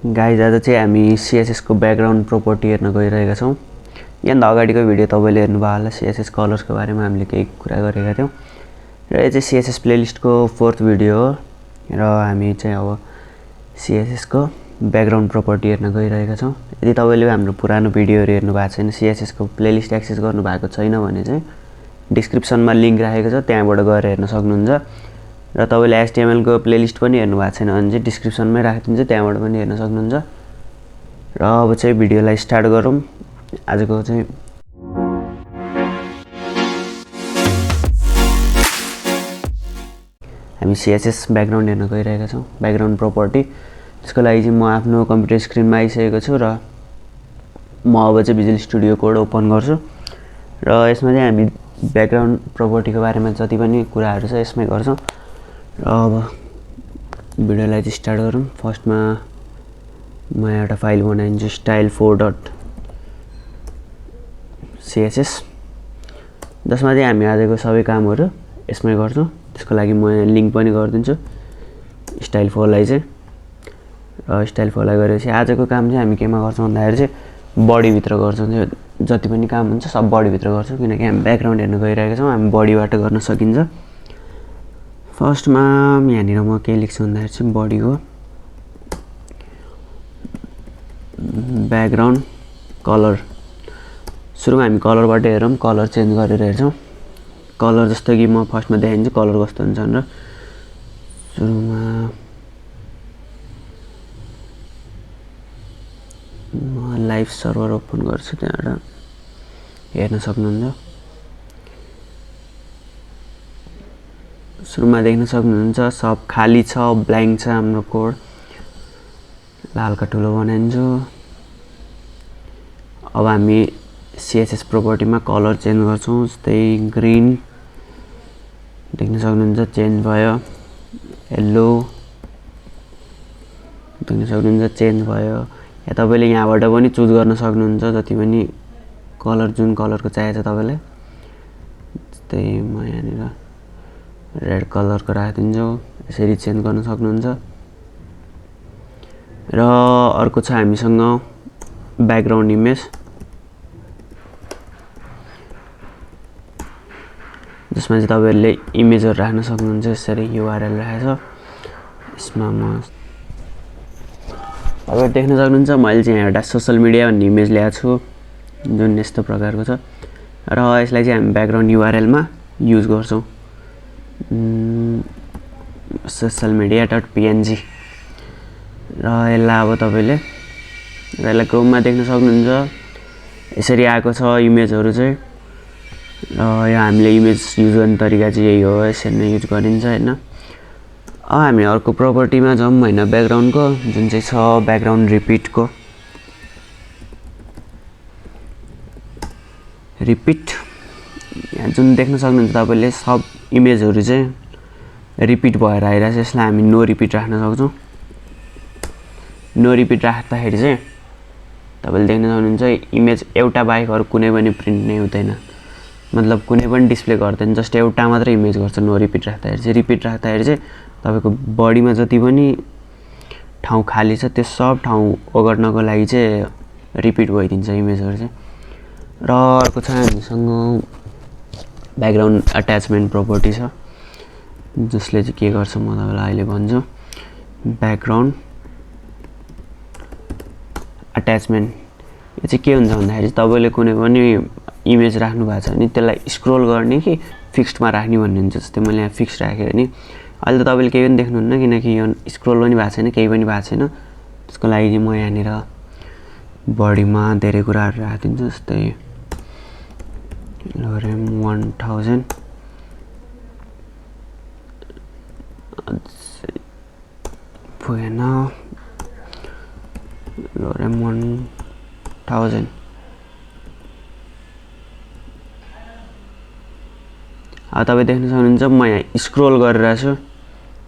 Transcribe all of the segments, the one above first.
Guys आज चाहिँ हामी CSS को ब्याकग्राउन्ड प्रोपर्टी हेर्न गइरहेका छौँ। यहाँ अगाडिको भिडियो तपाईँले हेर्नुभयो होला CSS कलर्सको बारेमा हामीले केही कुरा गरेका थियौँ र यो चाहिँ CSS प्लेलिस्टको 4th भिडियो हो र हामी चाहिँ अब CSS को ब्याकग्राउन्ड प्रोपर्टी हेर्न गइरहेका छौँ। यदि तपाईँले हाम्रो पुरानो भिडियोहरू हेर्नु भएको छैन, CSS को प्लेलिस्ट एक्सेस गर्नु भएको छैन भने चाहिँ डिस्क्रिप्सनमा लिंक राखेको छ, त्यहाँबाट गएर हेर्न सक्नुहुन्छ। र तपाईले HTML को प्लेलिस्ट पनि हेर्नु भएको छैन भने चाहिँ डिस्क्रिप्सनमै राखिदिन्छु, त्यहाँबाट पनि हेर्न सक्नुहुन्छ। र अब चाहिँ भिडियोलाई स्टार्ट गरौँ। आजको चाहिँ हामी CSS ब्याकग्राउन्ड हेर्न गइरहेका छौँ, ब्याकग्राउन्ड प्रोपर्टी। त्यसको लागि चाहिँ म आफ्नो कम्प्युटर स्क्रिनमा आइसकेको छु र म अब चाहिँ भिजुअल स्टुडियो कोड ओपन गर्छु र यसमा चाहिँ हामी ब्याकग्राउन्ड प्रोपर्टीको बारेमा जति पनि कुराहरू छ यसमै गर्छौँ। र अब भिडियोलाई चाहिँ स्टार्ट गरौँ। फर्स्टमा म एउटा फाइल बनाइदिन्छु style4.css, जसमा चाहिँ हामी आजको सबै कामहरू यसमै गर्छौँ। त्यसको लागि म यहाँ लिंक पनि गरिदिन्छु style4लाई चाहिँ। र style4लाई गरेपछि आजको काम चाहिँ हामी केमा गर्छौँ भन्दाखेरि चाहिँ बडी भित्र गर्छौँ। जति पनि काम हुन्छ सब बडी भित्र गर्छौँ, किनकि हामी ब्याकग्राउन्ड हेर्न गइरहेका छौँ, हामी बडीबाट गर्न सकिन्छ। फर्स्टमा यहाँनिर म के लेख्छु भन्दाखेरि चाहिँ बडीको ब्याकग्राउन्ड कलर। सुरुमा हामी कलरबाट हेरौँ, कलर चेन्ज गरेर हेर्छौँ। कलर जस्तो कि म फर्स्टमा देखाइदिन्छु कलर कस्तो हुन्छ भनेर। सुरुमा म लाइभ सर्भर ओपन गर्छु, त्यहाँबाट हेर्न सक्नुहुन्छ। सुरुमा देख्न सक्नुहुन्छ सब खाली छ, ब्ल्याङ्क छ हाम्रो कोड। लालका ठुलो बनाइदिन्छु। अब हामी CSS प्रोपर्टीमा कलर चेन्ज गर्छौँ, जस्तै ग्रीन देख्न सक्नुहुन्छ चेन्ज भयो, येल्लो देख्न सक्नुहुन्छ चेन्ज भयो। या तपाईले यहाँबाट पनि चुज गर्न सक्नुहुन्छ जति पनि कलर, जुन कलरको चाहिएको छ तपाईलाई। जस्तै म यहाँनिर रेड कलरको राखिदिन्छु, यसरी चेन्ज गर्न सक्नुहुन्छ। र अर्को छ हामीसँग ब्याकग्राउन्ड इमेज, जसमा चाहिँ तपाईहरुले इमेजहरु राख्न सक्नुहुन्छ। यसरी URL राखेको छ, यसमा म तपाईहरु देख्न सक्नुहुन्छ मैले चाहिँ एउटा सोशल मिडिया भन्ने इमेज ल्याएको छु, जुन यस्तो प्रकारको छ। र यसलाई चाहिँ हामी ब्याकग्राउन्ड URL मा युज गर्छौं, socialmedia.png। र यसलाई अब तपाईले यसलाई क्रोममा देख्न सक्नुहुन्छ। यसरी आएको छ इमेजहरु चाहिँ। र यो हामीले इमेज युज गर्ने तरिका चाहिँ यही हो, यसरी नै युज गरिन्छ हैन। अब हामी अर्को प्रोपर्टीमा जाउँ हैन, ब्याकग्राउन्डको जुन चाहिँ छ ब्याकग्राउन्ड रिपिटको। रिपिट यहाँ जुन देख्न सक्नुहुन्छ तपाईले सब इमेजहरु चाहिँ रिपिट भएर आइराछ। यसलाई हामी नो रिपिट राख्न सक्छौं। नो रिपिट राख्दाखेरि चाहिँ तपाईले देख्न सक्नुहुन्छ इमेज एउटा बाहेक अरु कुनै पनि प्रिन्ट नै हुँदैन, मतलब कुनै पनि डिस्प्ले गर्दैन, जस्ट एउटा मात्र इमेज गर्छ नो रिपिट राख्दाखेरि चाहिँ। रिपिट राख्दाखेरि चाहिँ तपाईको बडीमा जति पनि ठाउँ खाली छ त्यो सब ठाउँ ओगट्नको लागि चाहिँ रिपिट भइदिन्छ इमेजहरु चाहिँ। र अर्को छ हामीसँग ब्याकग्राउन्ड अट्याचमेन्ट प्रोपर्टी छ, जसले चाहिँ के गर्छ म तपाईलाई अहिले भन्छु। ब्याकग्राउन्ड अट्याचमेन्ट यो चाहिँ के हुन्छ भन्दाखेरि तपाईले कुनै पनि इमेज राख्नु भएको छ भने त्यसलाई स्क्रोल गर्ने कि फिक्स्डमा राख्ने भन्ने हुन्छ। जस्तै मैले यहाँ फिक्स राखेँ नि, अहिले त तपाईले केही पनि देख्नुहुन्न किनकि यो स्क्रोल पनि भएको छैन, केही पनि भएको छैन। त्यसको लागि चाहिँ म यहाँनिर बडीमा धेरै कुराहरु राखिदिन्छु, जस्तै लोरेम 1000 पुगेन, लोरेम 1000। अब तपाई देख्न सक्नुहुन्छ म यहाँ स्क्रोल गरिरहेको छु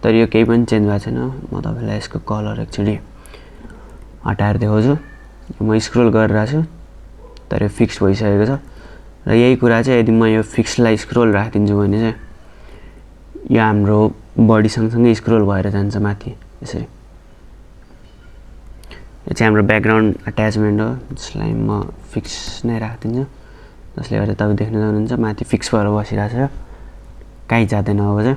तर यो केही पनि चेन्ज भएको छैन। म तपाईलाई यसको कलर एक्चुअली हटाएर देखाउँछु। म स्क्रोल गरिरहेको छु तर यो फिक्स भइसकेको छ। र यही कुरा चाहिँ यदि म यो फिक्सलाई स्क्रोल राखिदिन्छु भने चाहिँ यो हाम्रो बडी सँगसँगै स्क्रोल भएर जान्छ माथि यसरी। यो चाहिँ हाम्रो ब्याकग्राउन्ड अट्याचमेन्ट हो जसलाई म फिक्स नै राखिदिन्छु जसले गर्दा तपाईँ देख्न सक्नुहुन्छ माथि फिक्स भएर बसिरहेको छ कहीँ जाँदैन अब चाहिँ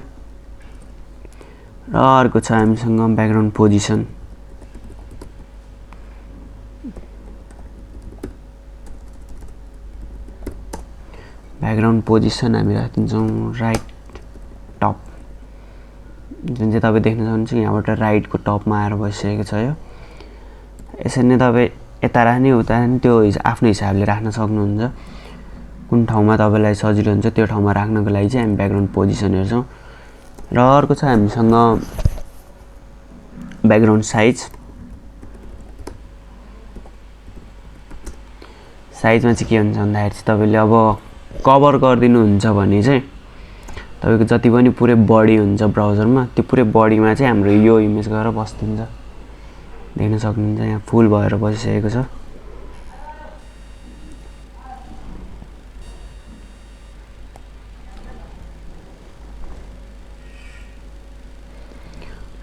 र अर्को छ हामीसँग ब्याकग्राउन्ड पोजिसन हामी राखिदिन्छौँ राइट टप जुन चाहिँ तपाईँ देख्न सक्नुहुन्छ यहाँबाट राइटको टपमा आएर बसिरहेको छ यो यसरी नै तपाईँ यता राख्ने उता राख्ने त्यो आफ्नो हिसाबले राख्न सक्नुहुन्छ कुन ठाउँमा तपाईँलाई सजिलो हुन्छ त्यो ठाउँमा राख्नको लागि चाहिँ हामी ब्याकग्राउन्ड पोजिसन हेर्छौँ र अर्को छ हामीसँग ब्याकग्राउन्ड साइजमा चाहिँ के हुन्छ भन्दाखेरि चाहिँ तपाईँले अब कभर गरिदिनुहुन्छ भने चाहिँ तपाईँको जति पनि पुरै बडी हुन्छ ब्राउजरमा त्यो पुरै बडीमा चाहिँ हाम्रो यो इमेज गएर बस्दिन्छ देख्न सक्नुहुन्छ यहाँ फुल भएर बसिसकेको छ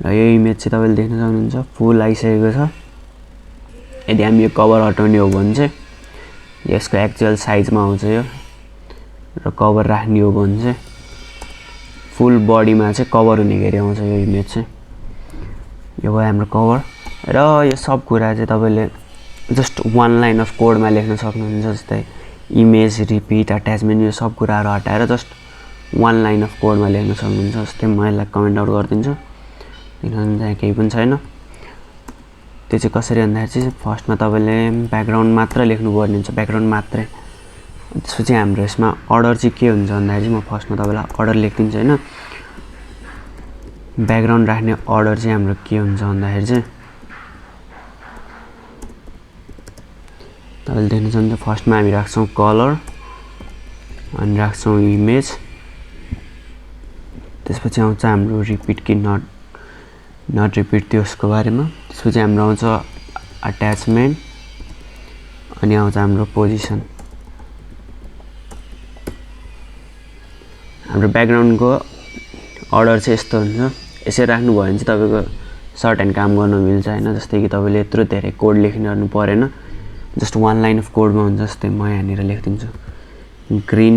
र यो इमेज चाहिँ तपाईँले देख्न सक्नुहुन्छ फुल आइसकेको छ यदि हामी यो कभर हटाउने हो भने चाहिँ यसको एक्चुअल साइजमा आउँछ यो र कभर राख्ने हो भने चाहिँ फुल बडीमा चाहिँ कभर हुने गरी आउँछ यो इमेज चाहिँ यो भयो हाम्रो कभर र यो सब कुरा चाहिँ तपाईँले जस्ट वान लाइन अफ कोडमा लेख्न सक्नुहुन्छ जस्तै इमेज रिपिट अट्याचमेन्ट यो सब कुराहरू हटाएर जस्ट वान लाइन अफ कोडमा लेख्न सक्नुहुन्छ जस्तै म यसलाई कमेन्ट आउट गरिदिन्छु यहाँ केही पनि छैन त्यो चाहिँ कसरी भन्दाखेरि चाहिँ फर्स्टमा तपाईँले ब्याकग्राउन्ड मात्र लेख्नुपर्ने हुन्छ ब्याकग्राउन्ड मात्रै त्यसपछि हाम्रो यसमा अर्डर चाहिँ के हुन्छ भन्दाखेरि चाहिँ म फर्स्टमा तपाईँलाई अर्डर लेखिदिन्छु होइन ब्याकग्राउन्ड राख्ने अर्डर चाहिँ हाम्रो के हुन्छ भन्दाखेरि चाहिँ तपाईँले देख्न सक्नुहुन्छ फर्स्टमा हामी राख्छौँ कलर अनि राख्छौँ इमेज त्यसपछि आउँछ हाम्रो रिपिट कि नट रिपिट त्यसको बारेमा त्यसपछि हाम्रो आउँछ अट्याचमेन्ट अनि आउँछ हाम्रो पोजिसन हाम्रो ब्याकग्राउन्डको अर्डर चाहिँ यस्तो हुन्छ यसरी राख्नुभयो भने चाहिँ तपाईँको सर्ट एन्ड काम गर्न मिल्छ होइन जस्तै कि तपाईँले यत्रो धेरै कोड लेखिरहनु परेन जस्ट वान लाइन अफ कोडमा हुन्छ जस्तै म यहाँनिर लेखिदिन्छु ग्रिन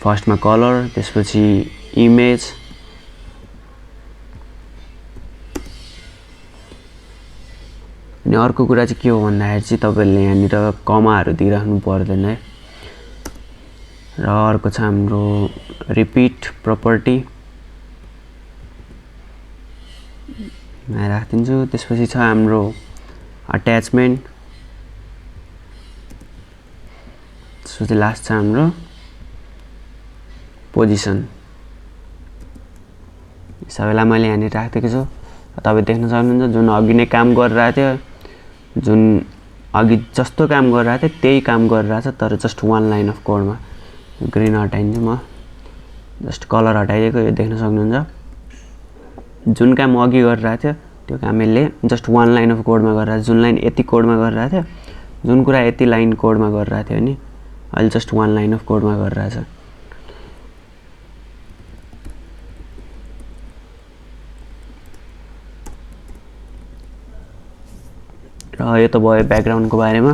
फर्स्टमा कलर त्यसपछि इमेज अनि अर्को कुरा चाहिँ के हो भन्दाखेरि चाहिँ तपाईँले यहाँनिर कमाहरू दिइराख्नु पर्दैन है र अर्को छ हाम्रो रिपिट प्रपर्टी राखिदिन्छु त्यसपछि छ हाम्रो अट्याचमेन्ट त्यसपछि लास्ट छ हाम्रो पोजिसन सबैलाई मैले यहाँनिर राखिदिएको छु तपाईँ देख्न सक्नुहुन्छ जुन अघि नै काम गरिरहेको थियो जुन अघि जस्तो काम गरिरहेको थियो त्यही काम गरिरहेछ तर जस्ट वान लाइन अफ कोडमा ग्रिन हटाइदिन्छु म जस्ट कलर हटाइदिएको यो देख्न सक्नुहुन्छ जुन काम अघि गरिरहेको थियो त्यो काम यसले जस्ट वान लाइन अफ कोडमा गरिरहेको जुन लाइन यति कोडमा गरिरहेको थियो जुन कुरा यति लाइन कोडमा गरिरहेको थियो नि अहिले जस्ट वान लाइन अफ कोडमा गरिरहेछ र यो त भयो ब्याकग्राउन्डको बारेमा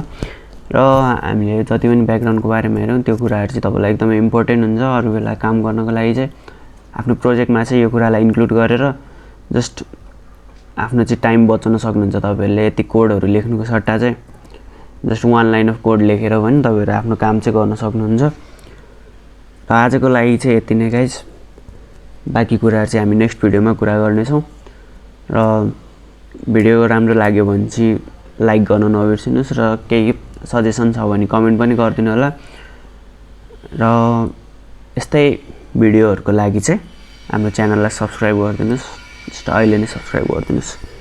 र हामीले जति पनि ब्याकग्राउन्डको बारेमा हेऱ्यौँ त्यो कुराहरू चाहिँ तपाईँलाई एकदमै इम्पोर्टेन्ट हुन्छ अरू बेला काम गर्नको लागि चाहिँ आफ्नो प्रोजेक्टमा चाहिँ यो कुरालाई इन्क्लुड गरेर जस्ट आफ्नो चाहिँ टाइम बचाउन सक्नुहुन्छ तपाईँहरूले यति कोडहरू लेख्नुको सट्टा चाहिँ just one line of code लेखेर भने तपाईँहरू आफ्नो काम चाहिँ गर्न सक्नुहुन्छ र आजको लागि चाहिँ यति नै गाइज बाँकी कुराहरू चाहिँ हामी नेक्स्ट भिडियोमा कुरा गर्नेछौँ र भिडियो राम्रो लाग्यो भने चाहिँ लाइक गर्न नबिर्सिनुहोस् र केही सजेसन छ भने कमेन्ट पनि गरिदिनु होला र यस्तै भिडियोहरूको लागि चाहिँ हाम्रो च्यानललाई सब्सक्राइब गरिदिनुहोस् जस्ट अहिले नै सब्सक्राइब गरिदिनुहोस्